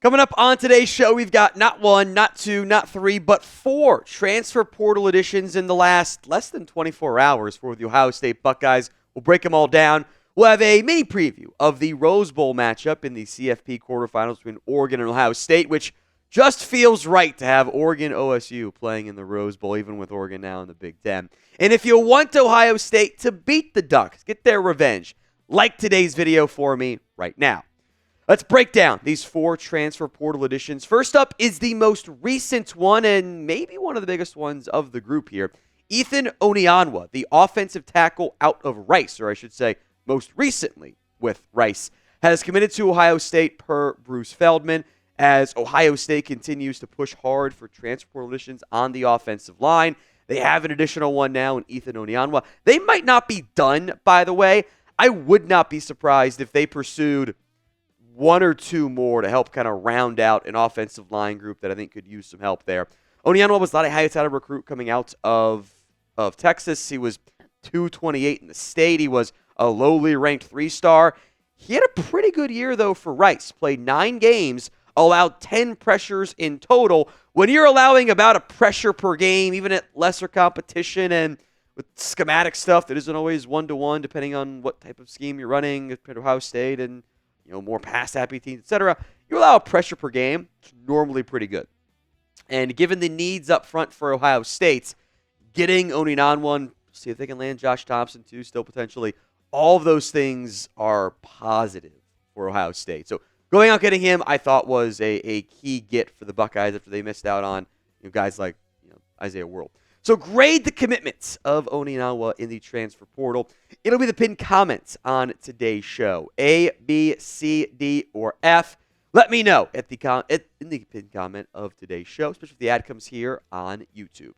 Coming up on today's show, we've got not one, not two, not three, but four transfer portal additions in the last less than 24 hours for the Ohio State Buckeyes. We'll break them all down. We'll have a mini preview of the Rose Bowl matchup in the CFP quarterfinals between Oregon and Ohio State, which just feels right to have Oregon OSU playing in the Rose Bowl, even with Oregon now in the Big Ten. And if you want Ohio State to beat the Ducks, get their revenge, like today's video for me right now. Let's break down these four transfer portal additions. First up is the most recent one and maybe one of the biggest ones of the group here. Ethan Onianwa, the offensive tackle out of Rice, or I should say most recently with Rice, has committed to Ohio State per Bruce Feldman as Ohio State continues to push hard for transfer portal additions on the offensive line. They have an additional one now in Ethan Onianwa. They might not be done, by the way. I would not be surprised if they pursued one or two more to help kind of round out an offensive line group that I think could use some help there. Onianwa was not a highly touted recruit coming out of Texas. He was 228 in the state. He was a lowly ranked 3-star. He had a pretty good year, though, for Rice. Played 9 games, allowed 10 pressures in total. When you're allowing about a pressure per game, even at lesser competition and with schematic stuff that isn't always one-to-one, depending on what type of scheme you're running compared to Ohio State and more pass-happy teams, etc., you allow a pressure per game. It's normally pretty good. And given the needs up front for Ohio State, getting Onianwa, see if they can land Josh Thompson too, still potentially, all of those things are positive for Ohio State. So going out getting him, I thought was a key get for the Buckeyes after they missed out on guys like Isaiah World. So grade the commitments of Onianwa in the transfer portal. It'll be the pinned comments on today's show. A, B, C, D, or F. Let me know in the pinned comment of today's show, especially if the ad comes here on YouTube.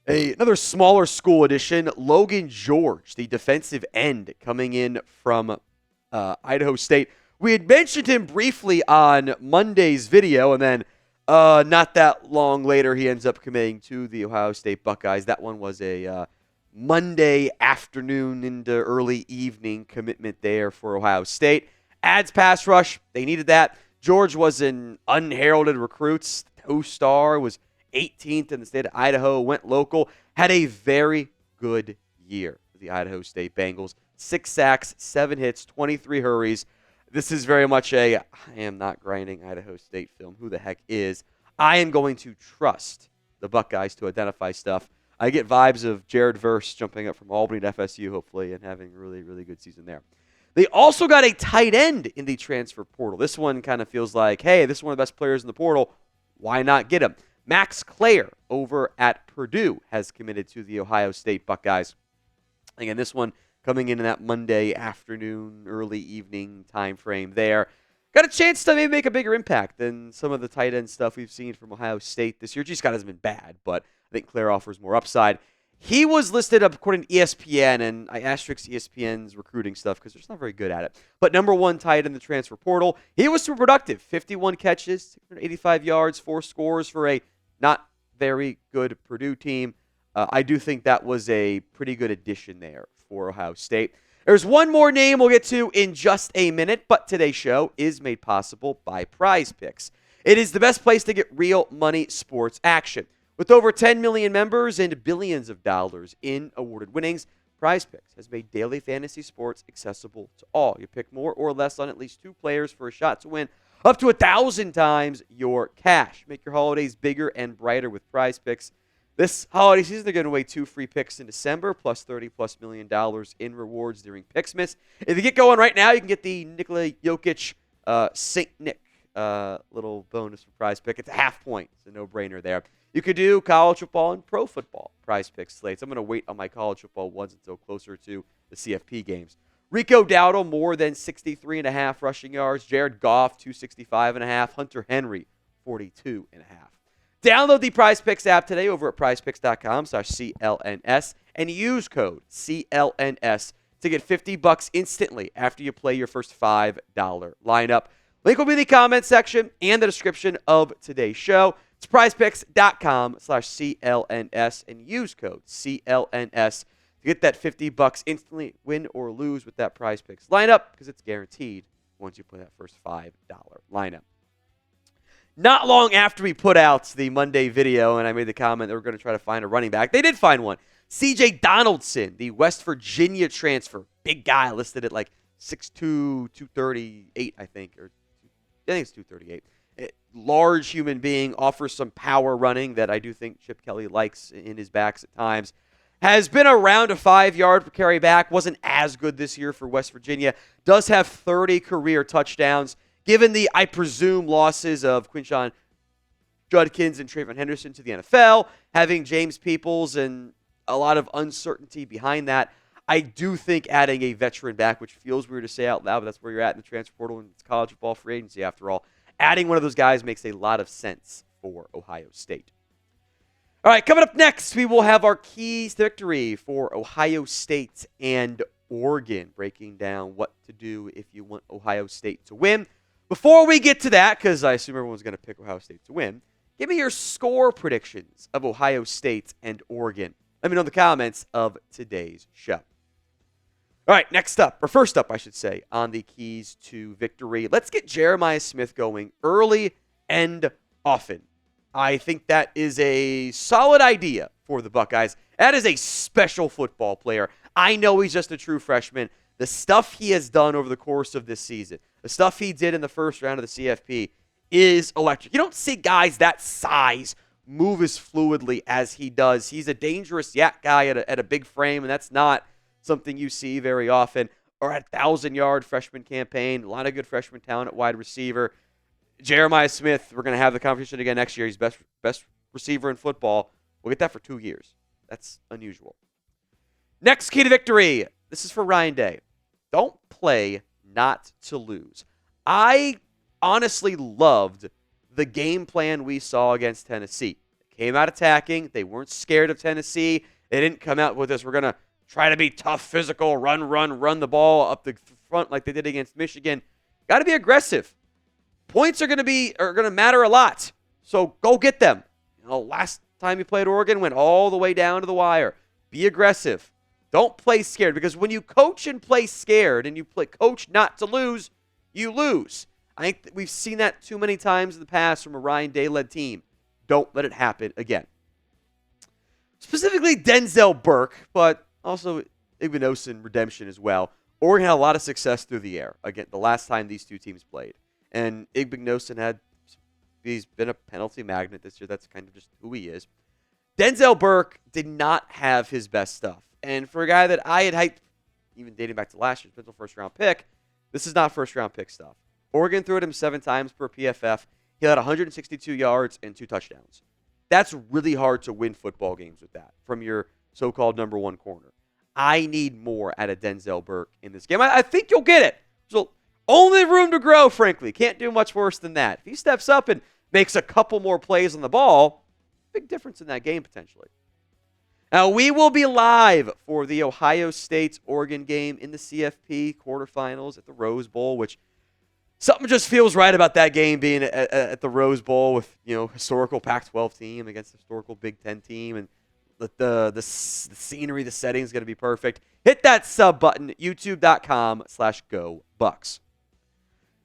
Another smaller school edition, Logan George, the defensive end coming in from Idaho State. We had mentioned him briefly on Monday's video, and then not that long later, he ends up committing to the Ohio State Buckeyes. That one was a Monday afternoon into early evening commitment there for Ohio State. Adds pass rush. They needed that. George was an unheralded recruit. 2-star, was 18th in the state of Idaho, went local, had a very good year for the Idaho State Bengals. 6 sacks, 7 hits, 23 hurries. This is very much I am not grinding Idaho State film. Who the heck is? I am going to trust the Buckeyes to identify stuff. I get vibes of Jared Verse jumping up from Albany to FSU, hopefully, and having a really, really good season there. They also got a tight end in the transfer portal. This one kind of feels like, hey, this is one of the best players in the portal. Why not get him? Max Klare over at Purdue has committed to the Ohio State Buckeyes. Again, this one coming in that Monday afternoon, early evening time frame there. Got a chance to maybe make a bigger impact than some of the tight end stuff we've seen from Ohio State this year. G. Scott hasn't been bad, but I think Klare offers more upside. He was listed up according to ESPN, and I asterisk ESPN's recruiting stuff because they're just not very good at it. But number 1 tight end in the transfer portal. He was super productive. 51 catches, 685 yards, 4 scores for a not very good Purdue team. I do think that was a pretty good addition there for Ohio State. There's one more name we'll get to in just a minute, but today's show is made possible by Prize Picks. It is the best place to get real money sports action. With over 10 million members and billions of dollars in awarded winnings, Prize Picks has made daily fantasy sports accessible to all. You pick more or less on at least 2 players for a shot to win up to 1,000 times your cash. Make your holidays bigger and brighter with Prize Picks. This holiday season, they're giving away 2 free picks in December, plus $30+ million in rewards during Picksmas. If you get going right now, you can get the Nikola Jokic St. Nick little bonus for Prize Pick. It's a half point. It's a no-brainer there. You could do college football and pro football Prize Pick slates. I'm going to wait on my college football ones until closer to the CFP games. Rico Dowdle, more than 63.5 rushing yards. Jared Goff, 265.5. Hunter Henry, 42.5. Download the Prize Picks app today over at prizepicks.com/CLNS and use code CLNS to get $50 instantly after you play your first $5 lineup. Link will be in the comment section and the description of today's show. It's prizepicks.com/CLNS and use code CLNS to get that $50 instantly, win or lose with that Prize Picks lineup, because it's guaranteed once you play that first $5 lineup. not long after we put out the Monday video and I made the comment that we're going to try to find a running back, they did find one. CJ Donaldson, the West Virginia transfer. Big guy, listed at like 6'2", 238, I think. Or I think it's 238. Large human being, offers some power running that I do think Chip Kelly likes in his backs at times. Has been around a 5-yard per carry back. Wasn't as good this year for West Virginia. Does have 30 career touchdowns. Given the, I presume, losses of Quinshon Judkins and Trayvon Henderson to the NFL, having James Peoples and a lot of uncertainty behind that, I do think adding a veteran back, which feels weird to say out loud, but that's where you're at in the transfer portal and it's college football free agency after all. Adding one of those guys makes a lot of sense for Ohio State. All right, coming up next, we will have our keys to victory for Ohio State and Oregon, breaking down what to do if you want Ohio State to win. Before we get to that, because I assume everyone's going to pick Ohio State to win, give me your score predictions of Ohio State and Oregon. Let me know in the comments of today's show. All right, first up, I should say, on the keys to victory. Let's get Jeremiah Smith going early and often. I think that is a solid idea for the Buckeyes. That is a special football player. I know he's just a true freshman. The stuff he has done over the course of this season, the stuff he did in the first round of the CFP is electric. You don't see guys that size move as fluidly as he does. He's a dangerous yak guy at a big frame, and that's not something you see very often. Or at 1,000-yard freshman campaign, a lot of good freshman talent at wide receiver. Jeremiah Smith, we're going to have the conversation again next year. He's best receiver in football. We'll get that for 2 years. That's unusual. Next key to victory. This is for Ryan Day. Don't play not to lose. I honestly loved the game plan we saw against Tennessee. They came out attacking. They weren't scared of Tennessee. They didn't come out with this, we're going to try to be tough, physical, run the ball up the front like they did against Michigan. Got to be aggressive. Points are going to matter a lot. So go get them. Last time you played Oregon, went all the way down to the wire. Be aggressive. Don't play scared, because when you coach and play scared and you coach not to lose, you lose. I think we've seen that too many times in the past from a Ryan Day-led team. Don't let it happen again. Specifically Denzel Burke, but also Igbinosun redemption as well. Oregon had a lot of success through the air, again, the last time these two teams played. And Igbinosun he's been a penalty magnet this year. That's kind of just who he is. Denzel Burke did not have his best stuff. And for a guy that I had hyped, even dating back to last year's potential first-round pick, this is not first-round pick stuff. Oregon threw at him 7 times per PFF. He had 162 yards and 2 touchdowns. That's really hard to win football games with that from your so-called number one corner. I need more out of Denzel Burke in this game. I think you'll get it. So only room to grow, frankly. Can't do much worse than that. If he steps up and makes a couple more plays on the ball, big difference in that game potentially. Now, we will be live for the Ohio State-Oregon game in the CFP quarterfinals at the Rose Bowl, which something just feels right about that game being at the Rose Bowl with, historical Pac-12 team against historical Big Ten team, and the scenery, the setting is going to be perfect. Hit that sub button, youtube.com/GoBucks.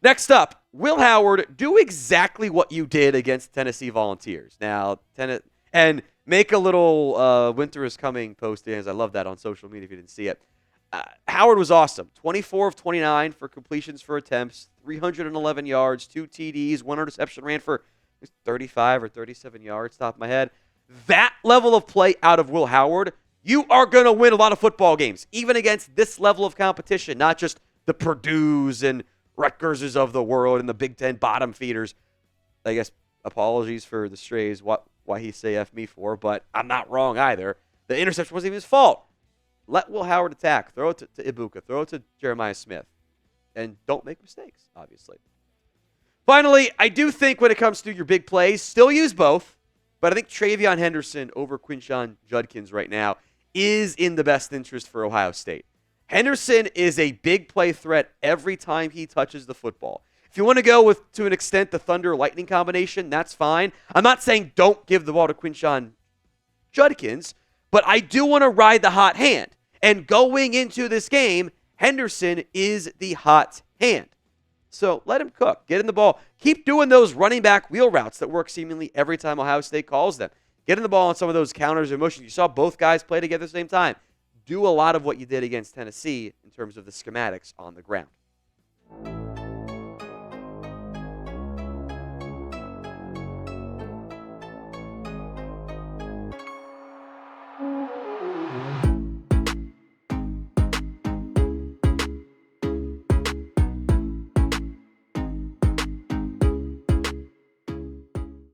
Next up, Will Howard, do exactly what you did against Tennessee Volunteers. Now, and make a little winter is coming post, as I love that on social media if you didn't see it. Howard was awesome. 24 of 29 for completions for attempts, 311 yards, 2 TDs, 1 interception, ran for 35 or 37 yards, top of my head. That level of play out of Will Howard, you are going to win a lot of football games, even against this level of competition, not just the Purdue's and Rutgerses of the world and the Big Ten bottom feeders. I guess apologies for the strays, why he say F me for, but I'm not wrong either. The interception wasn't even his fault. Let Will Howard attack. Throw it to Ibuka. Throw it to Jeremiah Smith. And don't make mistakes, obviously. Finally, I do think when it comes to your big plays, still use both. But I think Travion Henderson over Quinshon Judkins right now is in the best interest for Ohio State. Henderson is a big play threat every time he touches the football. If you want to go with, to an extent, the Thunder-Lightning combination, that's fine. I'm not saying don't give the ball to Quinshon Judkins, but I do want to ride the hot hand. And going into this game, Henderson is the hot hand. So let him cook. Get in the ball. Keep doing those running back wheel routes that work seemingly every time Ohio State calls them. Get in the ball on some of those counters and motions. You saw both guys play together at the same time. Do a lot of what you did against Tennessee in terms of the schematics on the ground.